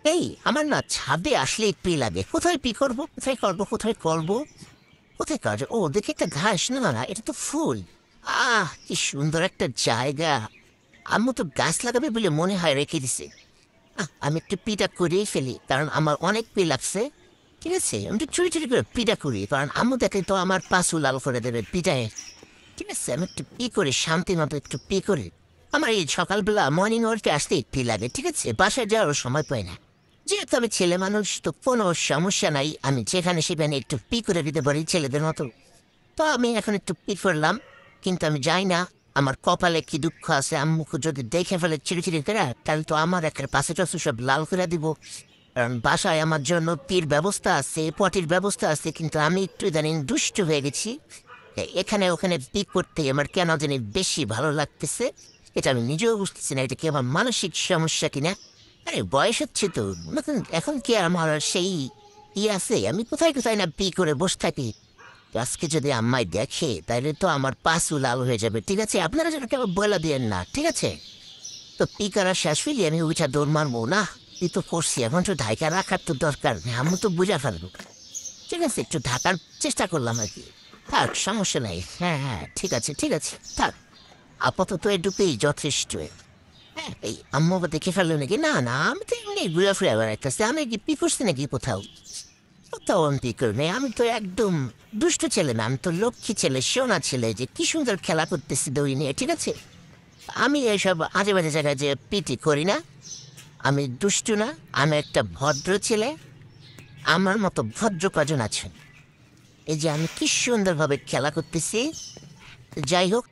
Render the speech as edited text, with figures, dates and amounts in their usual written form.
এই আমার না ছাদে আসলে পি লাগে। কোথায় পি করবো, কোথায় করবো, কোথায় করবো, কোথায় কাজ? ও দেখি একটা ঘাস, না না না, এটা তো ফুল। কি সুন্দর একটা জায়গা। আম্মু তো গাছ লাগাবে বলে মনে হয় রেখে দিছে। আমি একটু পিটা করেই ফেলি, কারণ আমার অনেক পি লাগছে। ঠিক আছে, আমি একটু চুরি চুরি করে পিটা করি, কারণ আম্মু দেখে তো আমার পাশু লাল করে দেবে পিটায়। ঠিক আছে, আমি একটু পি করে শান্তি মতো একটু পি করি। আমার এই সকালবেলা মর্নিং ওয়ার্কে আসতে পি লাগে। ঠিক আছে, বাসায় যাওয়ার সময় পাই না। যেহেতু আমি ছেলে মানুষ, তো কোনো সমস্যা নাই, আমি যেখানে সেখানে একটু পি করে দিতে পারি ছেলেদের মতো। তো আমি এখন একটু পি করলাম, কিন্তু আমি যাই না। আমার কপালে কি দুঃখ আছে, আম্মুকে যদি দেখে ফেলে চিড়িচিড়ি করে, তাহলে তো আমার একটা পাশে টাছে সব লাল করে দিব। কারণ বাসায় আমার জন্য পির ব্যবস্থা আছে, পটির ব্যবস্থা আছে, কিন্তু আমি একটু ইদানিং দুষ্ট হয়ে গেছি। এখানে ওখানে পি করতে আমার কেন জানি বেশি ভালো লাগতেছে। এটা আমি নিজেও বুঝতেছি না, এটা কি আমার মানসিক সমস্যা কিনা। আরে বয়স হচ্ছে তো, এখন কি আমার আর সেই আছে? আমি কোথায় কোথায় না পি করে বসে থাকি। তো আজকে যদি আম্মাই দেখে, তাহলে তো আমার পাশু লাল হয়ে যাবে। ঠিক আছে, আপনারা যেন কেউ বলে দিয়েন না, ঠিক আছে? তো পি করা শেষ হইলে আমি উঠা দৌড় মারবো না। তুই তো করছি, এখন তো ঢাকা রাখার তো দরকার নেই, আমি তো বুঝা ফেলবো। ঠিক আছে, একটু ঢাকার চেষ্টা করলাম আর কি। থাক, সমস্যা নাই। হ্যাঁ হ্যাঁ, ঠিক আছে ঠিক আছে, থাক। আপাতত এটুকুই যথেষ্ট। হ্যাঁ, এই আম্মু আবার দেখে ফেললো নাকি? না না, আমি তো এমনি ঘুরে ফিরে বেড়াইতেছি। আমি কি পি করছি নাকি কোথাও? কোথাও আমি পি করি নাই। আমি তো একদম দুষ্ট ছেলে না, আমি তো লক্ষ্মী ছেলে, সোনা ছেলে, যে কি সুন্দর খেলা করতেছি দড়ি নিয়ে। ঠিক আছে, আমি এইসব আজে বাজে জায়গায় যে পিটি করি না। আমি দুষ্টু না, আমি একটা ভদ্র ছেলে। আমার মতো ভদ্র কজন আছেন? এই যে আমি কি সুন্দরভাবে খেলা করতেছি। যাই হোক,